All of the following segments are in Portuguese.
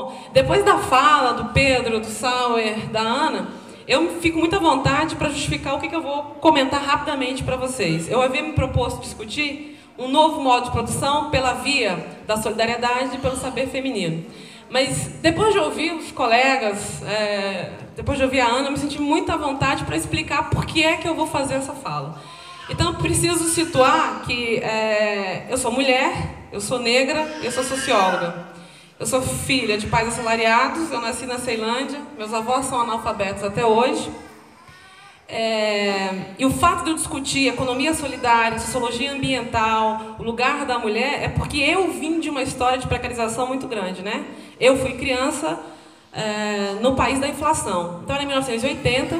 Bom, depois da fala do Pedro, do Sauer, da Ana, eu fico muito à vontade para justificar o que eu vou comentar rapidamente para vocês. Eu havia me proposto discutir um novo modo de produção pela via da solidariedade e pelo saber feminino. Mas depois de ouvir os colegas, depois de ouvir a Ana, eu me senti muito à vontade para explicar por que é que eu vou fazer essa fala. Então, eu preciso situar que eu sou mulher, eu sou negra e eu sou socióloga. Eu sou filha de pais assalariados, eu nasci na Ceilândia, meus avós são analfabetos até hoje. E o fato de eu discutir economia solidária, sociologia ambiental, o lugar da mulher, é porque eu vim de uma história de precarização muito grande, né? Eu fui criança no país da inflação. Então, era em 1980,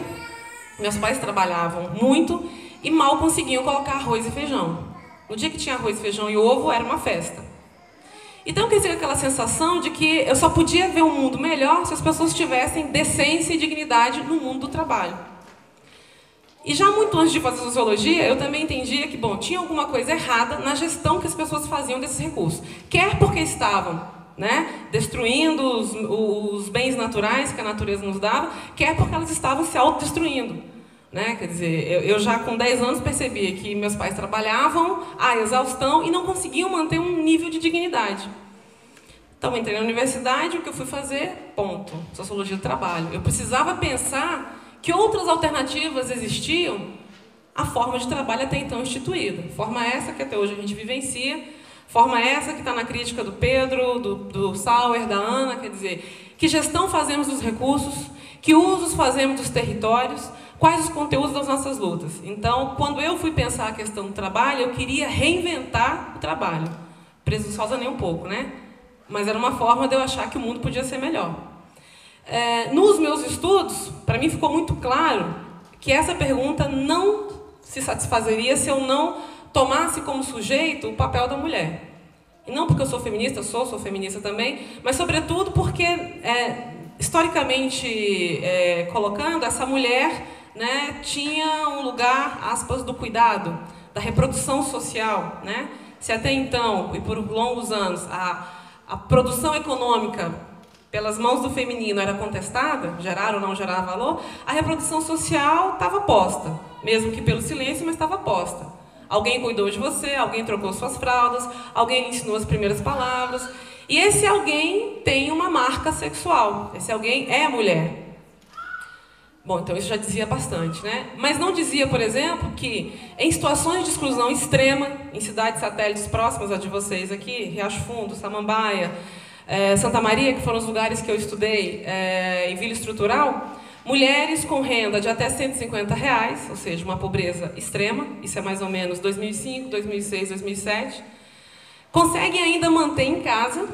meus pais trabalhavam muito e mal conseguiam colocar arroz e feijão. No dia que tinha arroz, feijão e ovo, era uma festa. Então, quer dizer, aquela sensação de que eu só podia ver um mundo melhor se as pessoas tivessem decência e dignidade no mundo do trabalho. E já muito antes de fazer sociologia, eu também entendia que, bom, tinha alguma coisa errada na gestão que as pessoas faziam desses recursos. Quer porque estavam, né, destruindo os bens naturais que a natureza nos dava, quer porque elas estavam se autodestruindo. Né? Quer dizer, eu já com 10 anos percebia que meus pais trabalhavam à exaustão e não conseguiam manter um nível de dignidade. Então, entrei na universidade, o que eu fui fazer? Ponto. Sociologia do trabalho. Eu precisava pensar que outras alternativas existiam à forma de trabalho até então instituída. Forma essa que até hoje a gente vivencia, forma essa que está na crítica do Pedro, do Sauer, da Ana, quer dizer, que gestão fazemos dos recursos, que usos fazemos dos territórios, quais os conteúdos das nossas lutas. Então, quando eu fui pensar a questão do trabalho, eu queria reinventar o trabalho. Presunçosa nem um pouco, né? Mas era uma forma de eu achar que o mundo podia ser melhor. Nos meus estudos, para mim ficou muito claro que essa pergunta não se satisfazeria se eu não tomasse como sujeito o papel da mulher. E não porque eu sou feminista, sou feminista também, mas sobretudo porque, historicamente colocando, essa mulher, né, tinha um lugar, aspas, do cuidado, da reprodução social, né? Se até então, e por longos anos, a produção econômica pelas mãos do feminino era contestada, gerar ou não gerar valor, a reprodução social estava posta, mesmo que pelo silêncio, mas estava posta. Alguém cuidou de você, alguém trocou suas fraldas, alguém lhe ensinou as primeiras palavras, e esse alguém tem uma marca sexual, esse alguém é mulher. Bom, então isso já dizia bastante, né? Mas não dizia, por exemplo, que em situações de exclusão extrema, em cidades satélites próximas a de vocês aqui, Riacho Fundo, Samambaia, Santa Maria, que foram os lugares que eu estudei, em Vila Estrutural, mulheres com renda de até R$150, ou seja, uma pobreza extrema, isso é mais ou menos 2005, 2006, 2007, conseguem ainda manter em casa,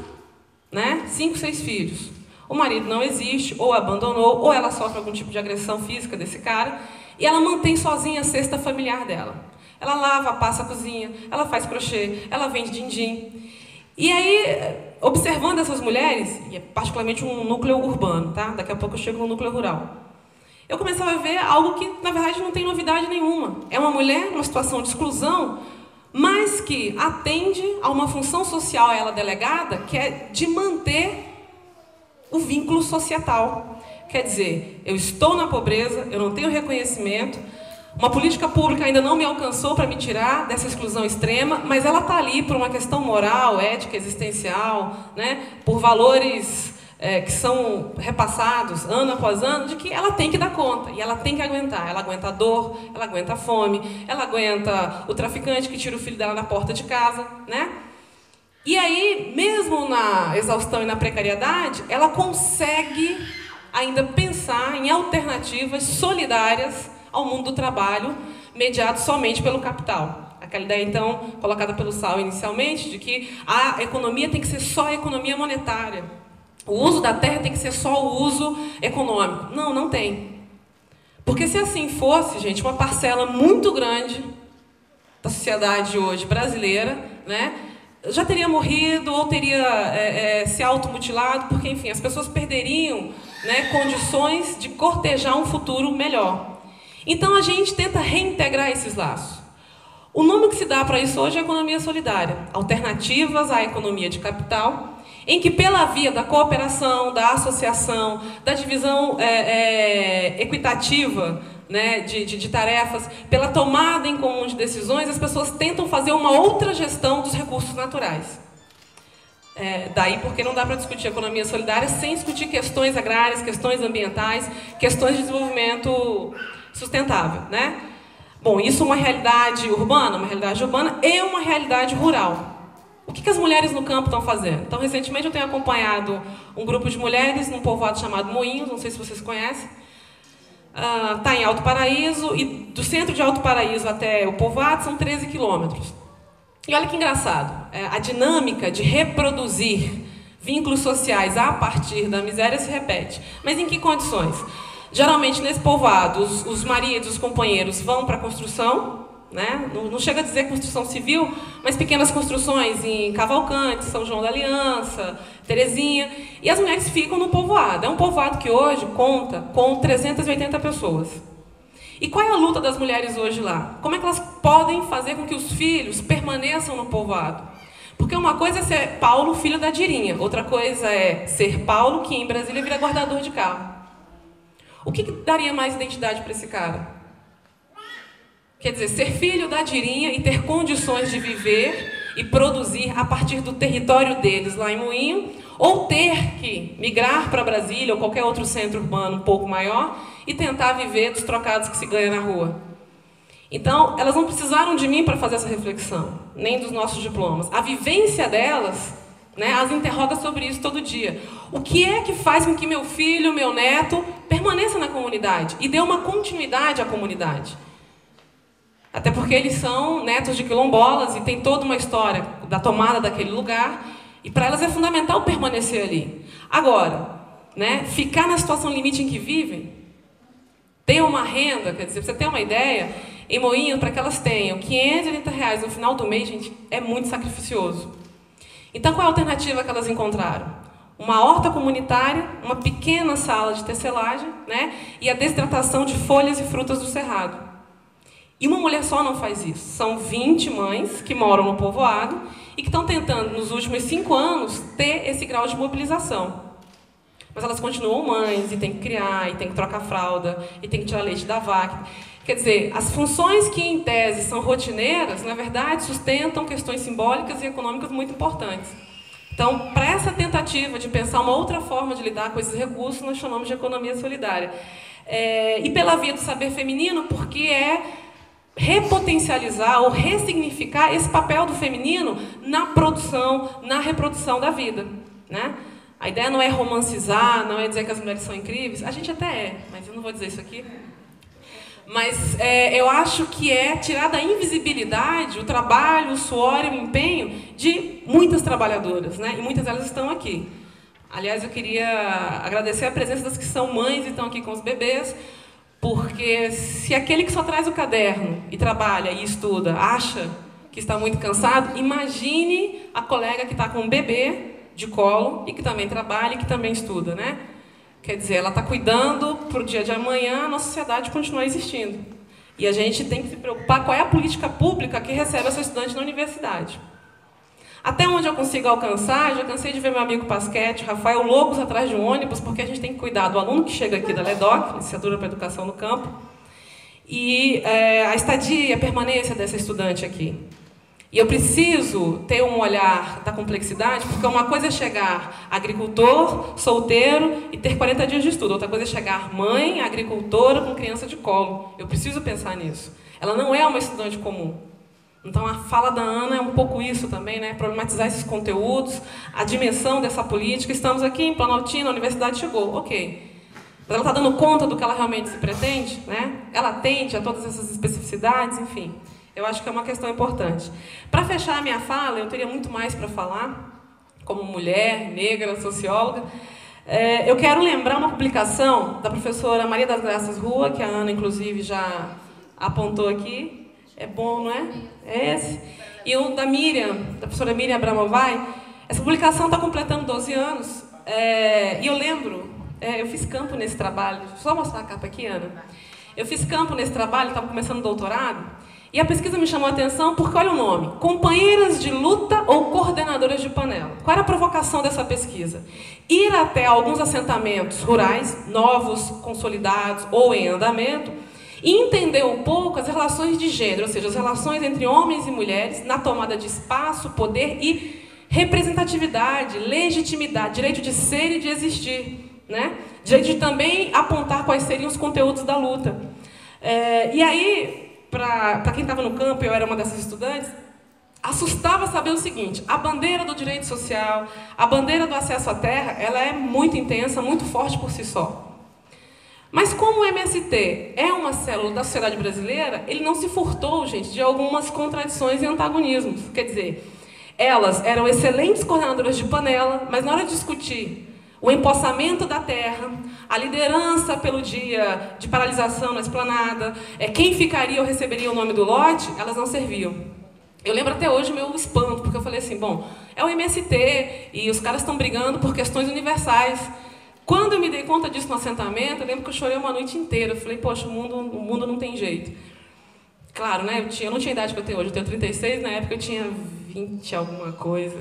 né, 5, 6 filhos. O marido não existe, ou abandonou, ou ela sofre algum tipo de agressão física desse cara, e ela mantém sozinha a cesta familiar dela. Ela lava, passa a cozinha, ela faz crochê, ela vende din-din. E aí, observando essas mulheres, e é particularmente um núcleo urbano, tá? Daqui a pouco eu chego no núcleo rural, eu começava a ver algo que, na verdade, não tem novidade nenhuma. É uma mulher numa situação de exclusão, mas que atende a uma função social a ela delegada, que é de manter o vínculo societal. Quer dizer, eu estou na pobreza, eu não tenho reconhecimento, uma política pública ainda não me alcançou para me tirar dessa exclusão extrema, mas ela está ali por uma questão moral, ética, existencial, né? Por valores que são repassados ano após ano, de que ela tem que dar conta, e ela tem que aguentar. Ela aguenta a dor, ela aguenta a fome, ela aguenta o traficante que tira o filho dela na porta de casa, né? E aí, mesmo na exaustão e na precariedade, ela consegue ainda pensar em alternativas solidárias ao mundo do trabalho, mediado somente pelo capital. Aquela ideia, então, colocada pelo Sauer inicialmente, de que a economia tem que ser só a economia monetária. O uso da terra tem que ser só o uso econômico. Não, não tem. Porque se assim fosse, gente, uma parcela muito grande da sociedade hoje brasileira, né, já teria morrido ou teria se automutilado, porque, enfim, as pessoas perderiam, né, condições de cortejar um futuro melhor. Então, a gente tenta reintegrar esses laços. O nome que se dá para isso hoje é economia solidária. Alternativas à economia de capital, em que pela via da cooperação, da associação, da divisão equitativa, né, de tarefas, pela tomada em comum de decisões, as pessoas tentam fazer uma outra gestão dos recursos naturais. Daí porque não dá para discutir economia solidária sem discutir questões agrárias, questões ambientais, questões de desenvolvimento sustentável, né? Bom, isso é uma realidade urbana e uma realidade rural. O que as mulheres no campo estão fazendo? Então, recentemente eu tenho acompanhado um grupo de mulheres num povoado chamado Moinhos, não sei se vocês conhecem. Está em Alto Paraíso, e do centro de Alto Paraíso até o povoado são 13 quilômetros. E olha que engraçado, a dinâmica de reproduzir vínculos sociais a partir da miséria se repete. Mas em que condições? Geralmente, nesse povoado, os maridos, os companheiros vão para a construção, né? Não chega a dizer construção civil, mas pequenas construções em Cavalcante, São João da Aliança, Terezinha, e as mulheres ficam no povoado. É um povoado que hoje conta com 380 pessoas. E qual é a luta das mulheres hoje lá? Como é que elas podem fazer com que os filhos permaneçam no povoado? Porque uma coisa é ser Paulo, filho da Dirinha, outra coisa é ser Paulo, que em Brasília vira guardador de carro. O que daria mais identidade para esse cara? Quer dizer, ser filho da Dirinha e ter condições de viver e produzir a partir do território deles lá em Moinho, ou ter que migrar para Brasília ou qualquer outro centro urbano um pouco maior e tentar viver dos trocados que se ganha na rua. Então, elas não precisaram de mim para fazer essa reflexão, nem dos nossos diplomas. A vivência delas, né, as interroga sobre isso todo dia. O que é que faz com que meu filho, meu neto, permaneça na comunidade e dê uma continuidade à comunidade? Até porque eles são netos de quilombolas e tem toda uma história da tomada daquele lugar, e para elas é fundamental permanecer ali. Agora, né, ficar na situação limite em que vivem, ter uma renda, quer dizer, pra você ter uma ideia, em Moinho, para que elas tenham R$580 no final do mês, gente, é muito sacrificioso. Então, qual é a alternativa que elas encontraram? Uma horta comunitária, uma pequena sala de tecelagem, né, e a desidratação de folhas e frutas do cerrado. E uma mulher só não faz isso. São 20 mães que moram no povoado e que estão tentando, nos últimos 5 anos, ter esse grau de mobilização. Mas elas continuam mães, e tem que criar, e tem que trocar fralda, e tem que tirar leite da vaca. Quer dizer, as funções que, em tese, são rotineiras, na verdade, sustentam questões simbólicas e econômicas muito importantes. Então, para essa tentativa de pensar uma outra forma de lidar com esses recursos, nós chamamos de economia solidária. E pela via do saber feminino, porque é repotencializar ou ressignificar esse papel do feminino na produção, na reprodução da vida, né? A ideia não é romancizar, não é dizer que as mulheres são incríveis, a gente até é, mas eu não vou dizer isso aqui. Mas eu acho que é tirar da invisibilidade o trabalho, o suor e o empenho de muitas trabalhadoras, né? E muitas delas estão aqui. Aliás, eu queria agradecer a presença das que são mães e estão aqui com os bebês, porque se aquele que só traz o caderno e trabalha e estuda acha que está muito cansado, imagine a colega que está com um bebê de colo e que também trabalha e que também estuda, né? Quer dizer, ela está cuidando para o dia de amanhã a nossa sociedade continuar existindo. E a gente tem que se preocupar qual é a política pública que recebe essa estudante na universidade. Até onde eu consigo alcançar, já cansei de ver meu amigo Pasquete, Rafael, loucos atrás de um ônibus, porque a gente tem que cuidar do aluno que chega aqui da LEDOC, Licenciatura para Educação no Campo, e a estadia, a permanência dessa estudante aqui. E eu preciso ter um olhar da complexidade, porque uma coisa é chegar agricultor, solteiro e ter 40 dias de estudo. Outra coisa é chegar mãe, agricultora, com criança de colo. Eu preciso pensar nisso. Ela não é uma estudante comum. Então, a fala da Ana é um pouco isso também, né? Problematizar esses conteúdos, a dimensão dessa política. Estamos aqui em Planaltina, a universidade chegou, ok. Mas ela está dando conta do que ela realmente se pretende, né? Ela atende a todas essas especificidades, enfim. Eu acho que é uma questão importante. Para fechar a minha fala, eu teria muito mais para falar, como mulher, negra, socióloga. Eu quero lembrar uma publicação da professora Maria das Graças Rua, que a Ana, inclusive, já apontou aqui. É bom, não é? É esse. E o da Miriam, da professora Miriam Abramovay. Essa publicação está completando 12 anos. E eu lembro, eu fiz campo nesse trabalho. Só mostrar a capa aqui, Ana. Eu fiz campo nesse trabalho, estava começando o doutorado. E a pesquisa me chamou a atenção porque, olha o nome, companheiras de luta ou coordenadoras de panela. Qual era a provocação dessa pesquisa? Ir até alguns assentamentos rurais, novos, consolidados ou em andamento, e entender um pouco as relações de gênero, ou seja, as relações entre homens e mulheres na tomada de espaço, poder e representatividade, legitimidade, direito de ser e de existir, né? Direito de também apontar quais seriam os conteúdos da luta. E aí, para quem estava no campo, eu era uma dessas estudantes, assustava saber o seguinte: a bandeira do direito social, a bandeira do acesso à terra, ela é muito intensa, muito forte por si só. Mas como o MST é uma célula da sociedade brasileira, ele não se furtou, gente, de algumas contradições e antagonismos. Quer dizer, elas eram excelentes coordenadoras de panela, mas na hora de discutir o empossamento da terra, a liderança pelo dia de paralisação na esplanada, quem ficaria ou receberia o nome do lote, elas não serviam. Eu lembro até hoje o meu espanto, porque eu falei assim, bom, é o MST e os caras estão brigando por questões universais. Quando eu me dei conta disso no assentamento, eu lembro que eu chorei uma noite inteira. Eu falei, poxa, o mundo não tem jeito. Claro, né? Eu não tinha a idade que eu tenho hoje, eu tenho 36, na época eu tinha 20 alguma coisa.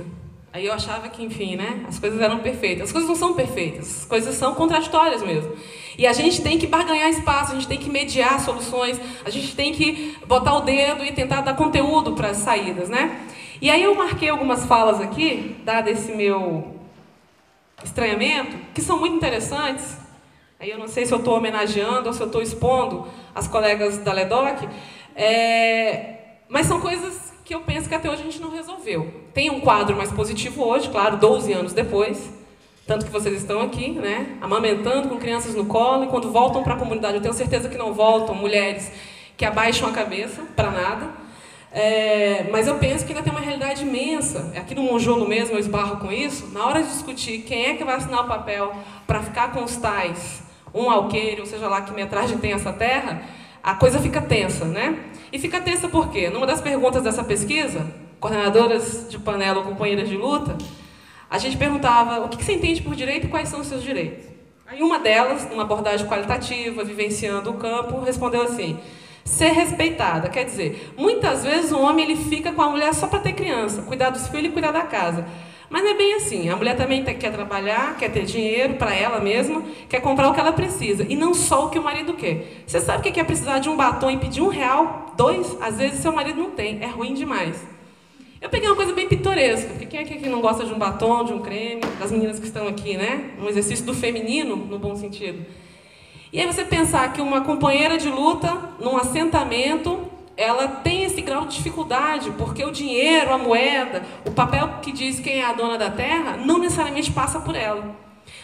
Aí eu achava que, enfim, né, as coisas eram perfeitas. As coisas não são perfeitas, as coisas são contraditórias mesmo. E a gente tem que barganhar espaço, a gente tem que mediar soluções, a gente tem que botar o dedo e tentar dar conteúdo para as saídas, né? E aí eu marquei algumas falas aqui, dado esse meu estranhamento, que são muito interessantes. Aí eu não sei se eu estou homenageando ou se eu estou expondo as colegas da LEDOC, mas são coisas que eu penso que até hoje a gente não resolveu. Tem um quadro mais positivo hoje, claro, 12 anos depois, tanto que vocês estão aqui, né, amamentando com crianças no colo, e quando voltam para a comunidade, eu tenho certeza que não voltam mulheres que abaixam a cabeça para nada, mas eu penso que ainda tem uma realidade imensa. Aqui no Monjolo mesmo eu esbarro com isso. Na hora de discutir quem é que vai assinar o papel para ficar com os tais, um alqueire, ou seja lá que metragem tem essa terra, a coisa fica tensa, né? E fica tensa por quê? Numa das perguntas dessa pesquisa, coordenadoras de panela ou companheiras de luta, a gente perguntava o que você entende por direito e quais são os seus direitos. Aí uma delas, numa abordagem qualitativa, vivenciando o campo, respondeu assim: ser respeitada. Quer dizer, muitas vezes o homem ele fica com a mulher só para ter criança, cuidar dos filhos e cuidar da casa. Mas não é bem assim. A mulher também quer trabalhar, quer ter dinheiro para ela mesma, quer comprar o que ela precisa. E não só o que o marido quer. Você sabe o que é precisar de um batom e pedir R$1, 2? Às vezes seu marido não tem. É ruim demais. Eu peguei uma coisa bem pitoresca. Porque quem é que não gosta de um batom, de um creme? Das meninas que estão aqui, né? Um exercício do feminino, no bom sentido. E aí você pensar que uma companheira de luta, num assentamento, ela tem esse grau de dificuldade, porque o dinheiro, a moeda, o papel que diz quem é a dona da terra, não necessariamente passa por ela.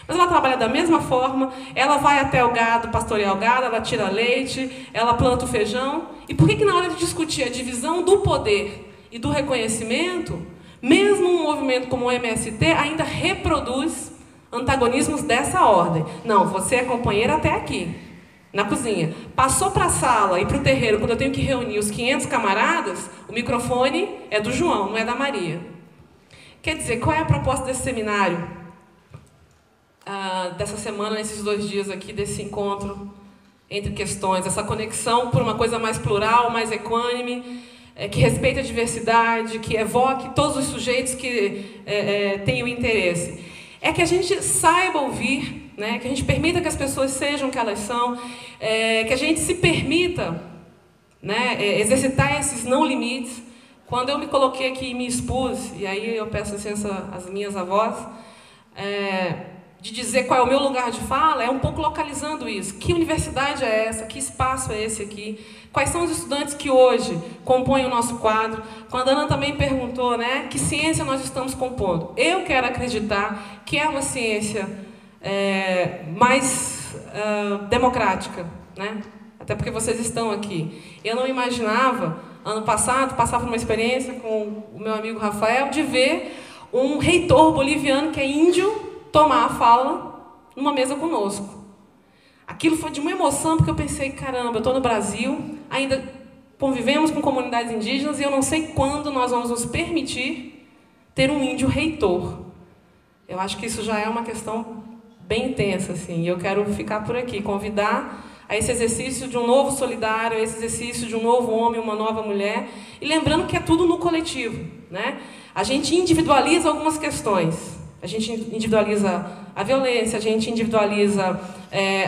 Mas ela trabalha da mesma forma, ela vai até o gado, pastorear o gado, ela tira leite, ela planta o feijão. E por que na hora de discutir a divisão do poder e do reconhecimento, mesmo um movimento como o MST ainda reproduz antagonismos dessa ordem? Não, você é companheira até aqui, na cozinha. Passou para a sala e para o terreiro, quando eu tenho que reunir os 500 camaradas, o microfone é do João, não é da Maria. Quer dizer, qual é a proposta desse seminário? Dessa semana, nesses 2 dias aqui, desse encontro entre questões, essa conexão por uma coisa mais plural, mais equânime, que respeite a diversidade, que evoque todos os sujeitos que têm o interesse. É que a gente saiba ouvir, né? Que a gente permita que as pessoas sejam o que elas são, que a gente se permita, né, exercitar esses não limites. Quando eu me coloquei aqui e me expus, e aí eu peço licença às minhas avós, de dizer qual é o meu lugar de fala, é um pouco localizando isso. Que universidade é essa? Que espaço é esse aqui? Quais são os estudantes que hoje compõem o nosso quadro? Quando a Ana também perguntou, né, que ciência nós estamos compondo. Eu quero acreditar que é uma ciência mais democrática, né? Até porque vocês estão aqui. Eu não imaginava, ano passado, passava por uma experiência com o meu amigo Rafael, de ver um reitor boliviano, que é índio, tomar a fala numa mesa conosco. Aquilo foi de uma emoção, porque eu pensei, caramba, eu estou no Brasil, ainda convivemos com comunidades indígenas, e eu não sei quando nós vamos nos permitir ter um índio reitor. Eu acho que isso já é uma questão bem intensa, assim, e eu quero ficar por aqui, convidar a esse exercício de um novo solidário, a esse exercício de um novo homem, uma nova mulher, e lembrando que é tudo no coletivo, né? A gente individualiza algumas questões, a gente individualiza a violência, a gente individualiza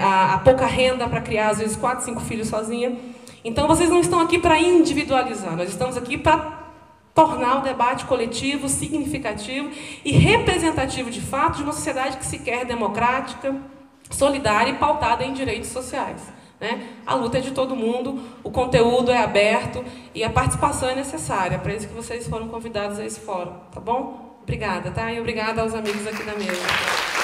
a pouca renda para criar, às vezes, 4, 5 filhos sozinha. Então, vocês não estão aqui para individualizar, nós estamos aqui para tornar o debate coletivo, significativo e representativo, de fato, de uma sociedade que se quer democrática, solidária e pautada em direitos sociais, né? A luta é de todo mundo, o conteúdo é aberto e a participação é necessária. Para isso que vocês foram convidados a esse fórum, tá bom? Obrigada, tá? E obrigada aos amigos aqui da mesa.